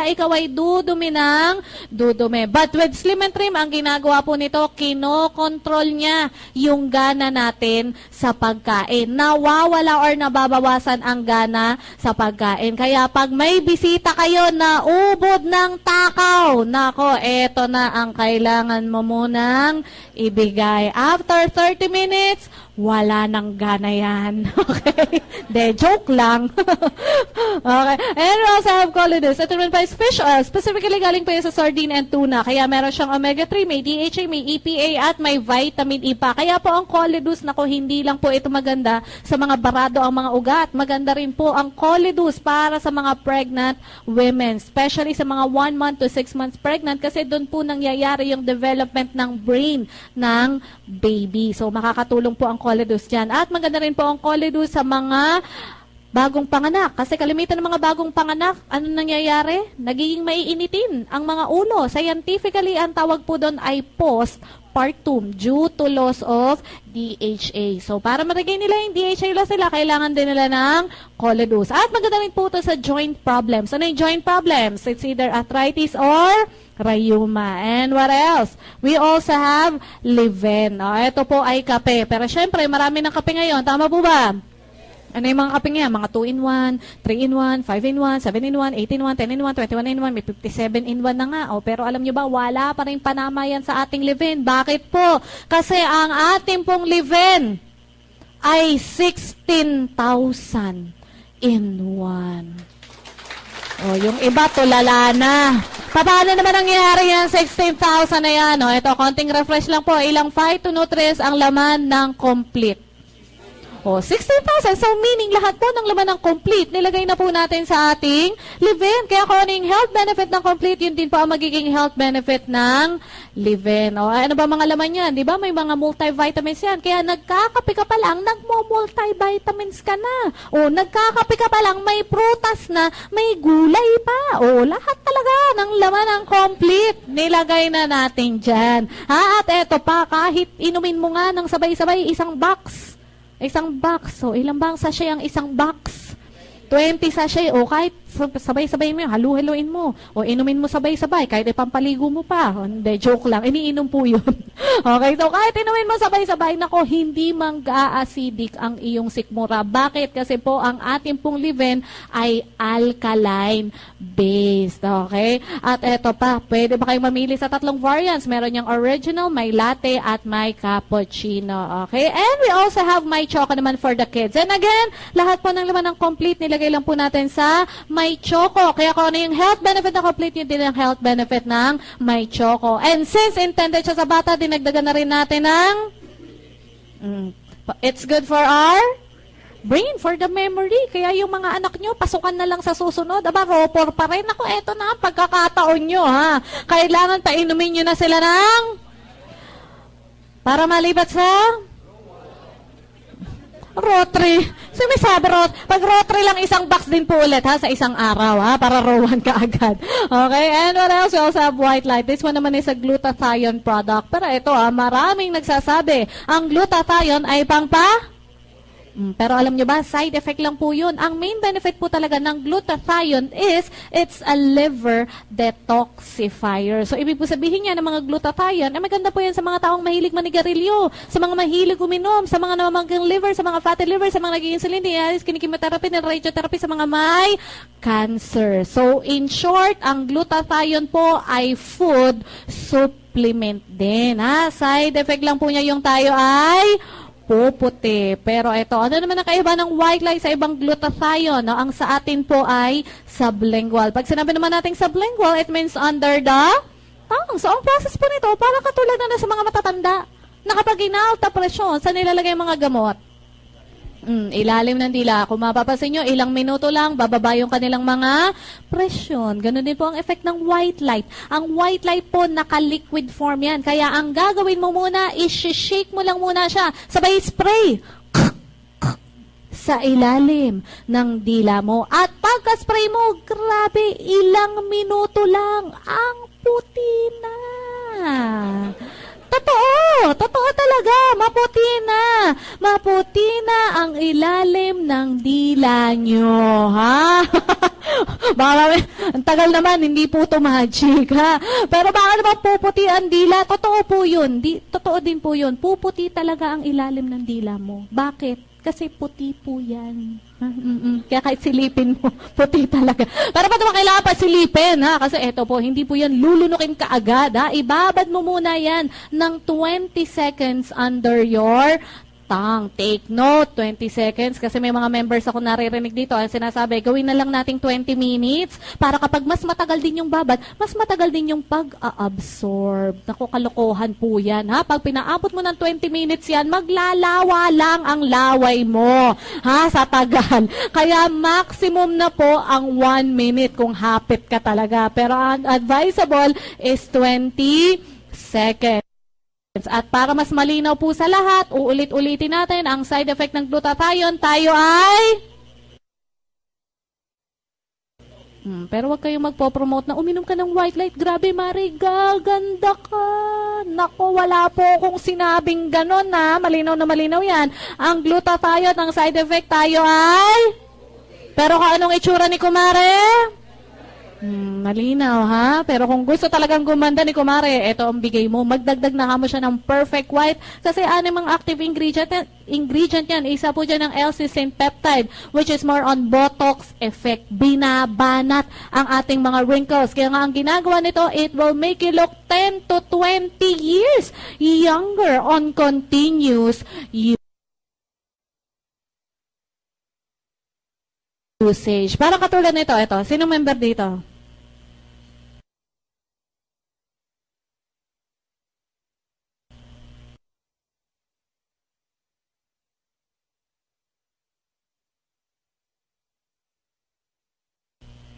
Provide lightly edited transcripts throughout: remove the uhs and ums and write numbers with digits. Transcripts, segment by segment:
ikaw ay dudumi ng dudumi. But with Slim and Trim, ang ginagawa po nito, kinokontrol niya yung gana natin sa pagkain. Nawawala or nababawasan ang gana sa pagkain. Kaya pag may bisita kayo na ubod ng takaw, nako, eto na ang kailangan mo munang ibigay. After 30 minutes, wala nang gana yan. Okay? De, joke lang. Okay. And we also have Coledus. Ito naman pa is fish oil. Specifically galing pa yun sa sardine and tuna. Kaya meron siyang omega-3, may DHA, may EPA, at may vitamin E pa. Kaya po ang Coledus, nako, hindi lang po ito maganda sa mga barado ang mga ugat. Maganda rin po ang Coledus para sa mga pregnant women. Especially sa mga 1 month to 6 months pregnant kasi doon po nangyayari yung development ng brain ng baby. So, makakatulong po ang Coledus dyan. At maganda rin po ang Coledus sa mga bagong panganak. Kasi kalimitan ng mga bagong panganak, ano nangyayari? Nagiging maiinitin ang mga ulo. Scientifically, ang tawag po doon ay postpartum due to loss of DHA. So, para marigay nila yung DHA sila, kailangan din nila ng Coledus. At maganda rin po ito sa joint problems. Ano yung joint problems? It's either arthritis or rheuma. And what else? We also have Liven. Ito po ay kape. Pero syempre, marami ng kape ngayon. Tama po ba? Ano yung mga kape nga? Mga 2-in-1, 3-in-1, 5-in-1, 7-in-1, 8-in-1, 10-in-1, 21-in-1, may 57-in-1 na nga. Pero alam nyo ba, wala pa rin panama yan sa ating Liven. Bakit po? Kasi ang ating pong Liven ay 16,000 in 1. Yung iba, tulala na. Paano naman nangyayari yan? 16,000 na yan. Ito, konting refresh lang po. Ilang phytonutrients ang laman ng complete? 16,000. So, meaning lahat po ng laman ng complete, nilagay na po natin sa ating Liven. Kaya kung ano yung health benefit ng complete, yun din po ang magiging health benefit ng Liven. Ano ba mga laman yan? Di ba? May mga multivitamins yan. Kaya nagkakape ka pa lang, nagmo-multivitamins ka na. Nagkakape ka pa lang, may prutas na, may gulay pa. Lahat talaga ng laman ng complete, nilagay na natin dyan. At eto pa, kahit inumin mo nga ng sabay-sabay, isang box. Ilang bang sachet ang isang box? 20 sachet. Kahit sabay-sabay mo, halu-haluin mo. Inumin mo sabay-sabay, kahit ipampaligo mo pa. Hindi, joke lang. Iniinom po yun. Okay, so kahit inumin mo sabay-sabay, nako, hindi mang-acidic ang iyong sikmura. Bakit? Kasi po, ang ating pong Liven ay alkaline-based. Okay? At eto pa, pwede ba kayong mamili sa 3 variants? Meron yung original, may latte, at may cappuccino. Okay? And we also have my choco naman for the kids. And again, lahat po ng laman ng complete, nilagay lang po natin sa my choco. Kaya kung ano yung health benefit na complete, yun din ang health benefit ng my choco. And since intended siya sa bata, dinagdagan na rin natin ng it's good for our brain, for the memory. Kaya yung mga anak nyo, pasukan na lang sa susunod. Ropor pa rin. Ako, eto na ang pagkakataon nyo, ha. Kailangan painumin nyo na sila ng para malibat sa Rotary. Sumisabi pag Rotary lang isang box din po ulit ha sa isang araw ha para rowan ka agad. Okay, and what else? We also have white light. This one naman is a glutathione product. Pero ito maraming nagsasabi ang glutathione ay pero alam nyo ba, side effect lang po yun. Ang main benefit po talaga ng glutathione is it's a liver detoxifier. So, ibig po sabihin niya ng mga glutathione, maganda po yan sa mga taong mahilig manigarilyo, sa mga mahilig uminom, sa mga namamagang liver, sa mga fatty liver, sa mga naging insulin, kinikimotherapy, radiotherapy, sa mga may cancer. So, in short, ang glutathione po ay food supplement din. Side effect lang po niya yung tayo ay puputi. Pero ito, ano naman ang kaiba ng white light sa ibang glutathione? Ang sa atin po ay sublingual. Pag sinabi naman natin sublingual, it means under the tongue. So, ang process po nito, para katulad na sa mga matatanda, na kapag inaalta presyon, saan nilalagay ang mga gamot? Ilalim ng dila. Kung mapapansin nyo, ilang minuto lang, bababa yung kanilang mga presyon. Ganun din po ang effect ng white light. Ang white light po, naka-liquid form yan. Kaya ang gagawin mo muna, is-shake mo lang muna siya. Sabay spray sa ilalim ng dila mo. At pagka-spray mo, grabe, ilang minuto lang, ang puti na. Totoo! totoo talaga. Maputi na. Maputi na ang ilalim ng dila nyo, ha? Baka, ang tagal naman, hindi po ito magic, ha? Pero baka naman puputi ang dila? Totoo po yun. Totoo din po yun. Puputi talaga ang ilalim ng dila mo. Bakit? Kasi puti po yan. Kaya kahit silipin mo, puti talaga. Pero ba't naman kailangan pa silipin, ha? Kasi eto po, hindi po yan lulunukin kaagad, ha? Ibabad mo muna yan ng 20 seconds under your tongue. Take note, 20 seconds. Kasi may mga members ako naririnig dito. Ang sinasabi, gawin na lang nating 20 minutes para kapag mas matagal din yung babad, mas matagal din yung pag-absorb. Naku, kalokohan po yan, ha? Pag pinaabot mo ng 20 minutes yan, maglalawa lang ang laway mo, ha? Sa tagal. Kaya maximum na po ang 1 minute kung hapit ka talaga. Pero ang advisable is 20 seconds. At para mas malinaw po sa lahat, uulit-ulitin natin ang side effect ng glutathione. Tayo ay... pero wag kayong magpo-promote na uminom ka ng white light. Grabe, Mari, gaganda ka. Naku, wala po kung sinabing ganon, na malinaw na malinaw yan. Ang glutathione, ang side effect tayo ay... Pero kung anong itsura ni Kumare? Malinaw, ha? Pero kung gusto talagang gumanda ni Kumare, ito ang bigay mo. Magdagdag na mo siya ng perfect white. Kasi anong active ingredient yan? Isa po dyan ng L-cysteine peptide, which is more on Botox effect. Binabanat ang ating mga wrinkles. Kaya nga ang ginagawa nito, it will make you look 10 to 20 years younger on continuous usage. Parang katulad nito, ito. Sino member dito?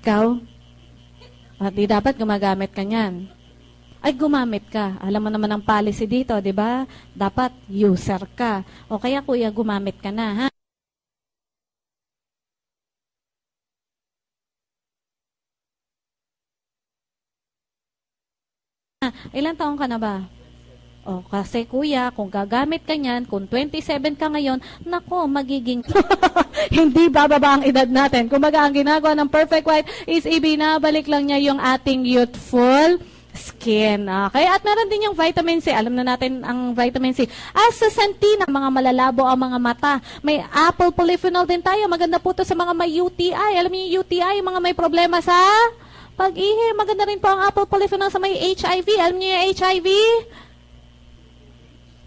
Ikaw? At di dapat gumagamit ka niyan. Ay, gumamit ka. Alam mo naman ang policy dito, di ba? Dapat user ka. O kaya kuya, gumamit ka na, ha? Ilan taong ka na ba? O, kasi kuya, kung gagamit ka niyan, kung 27 ka ngayon, nako, magiging hindi bababa ang edad natin. Kumaga, ang ginagawa ng Perfect White is ibinabalik lang niya yung ating youthful skin. Okay? At meron din yung vitamin C. Alam na natin ang vitamin C. Astaxanthin, mga malalabo ang mga mata. May apple polyphenol din tayo. Maganda po to sa mga may UTI. Alam niyo yung UTI, yung mga may problema sa pag-ihi. Maganda rin po ang apple polyphenol sa may HIV. Alam niyo yung HIV?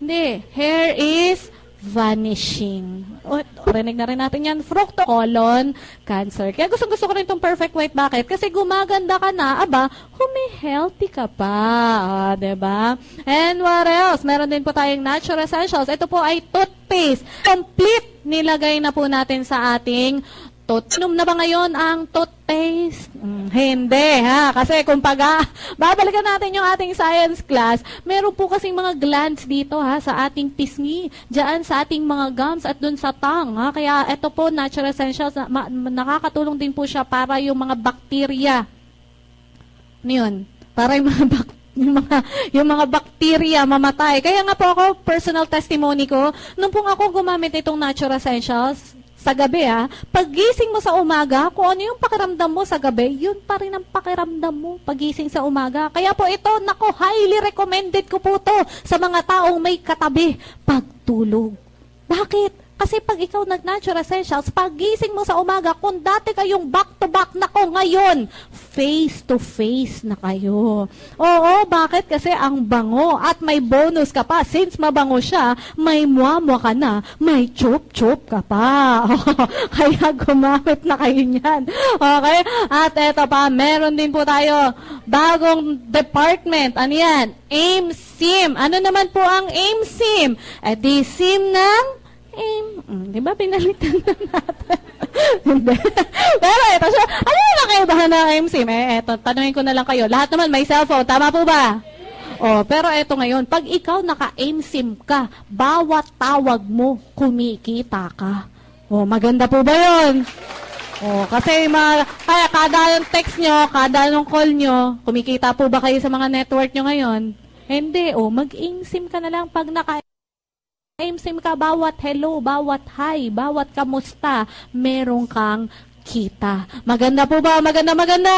Hindi. Hair is vanishing. O, rinig na rin natin yan. Fructo colon cancer. Kaya gusto ko rin itong Perfect White. Bakit? Kasi gumaganda ka na, aba, healthy ka pa. Diba? And what else? Meron din po tayong natural essentials. Ito po ay toothpaste. Complete nilagay na po natin sa ating inom na ba ngayon ang toothpaste? Hindi, ha? Kasi kung babalikan natin yung ating science class, meron po kasing mga glands dito, ha, sa ating pisngi, dyan sa ating mga gums at dun sa tongue, ha? Kaya ito po, natural essentials, nakakatulong din po siya para yung mga bakterya. Ano yun? Para yung mga bakterya mamatay. Kaya nga po ako, personal testimony ko, nung po ako gumamit itong natural essentials, sa gabi, paggising mo sa umaga, kung ano yung pakiramdam mo sa gabi, yun pa rin ang pakiramdam mo pagising sa umaga. Kaya po ito, nako, highly recommended ko po to sa mga taong may katabi pagtulog. Bakit? Kasi pag ikaw nag-natural essentials, pagising mo sa umaga, kung dati kayong back-to-back, nako, ngayon, face-to-face na kayo. Oo, bakit? Kasi ang bango at may bonus ka pa. Since mabango siya, may muamwa ka na, may chup-chup ka pa. Kaya gumamit na kayo niyan. Okay? At eto pa, meron din po tayo bagong department. Ano yan? AIM-SIM. Ano naman po ang AIM-SIM? Di SIM ng di ba pinalitan na natin? Hindi. Pero ito siya. Ano yung nakaibahan ng AIM-SIM? Eto, tanungin ko na lang kayo. Lahat naman may cellphone. Tama po ba? Pero eto ngayon, pag ikaw naka-AIM-SIM ka, bawat tawag mo, kumikita ka. Maganda po ba yun? Kasi kada yung text nyo, kada yung call nyo, kumikita po ba kayo sa mga network nyo ngayon? Hindi, mag-aim-sim ka na lang pag naka-aim-sim ka, bawat hello, bawat hi, bawat kamusta, meron kang kita. Maganda po ba? Maganda, maganda!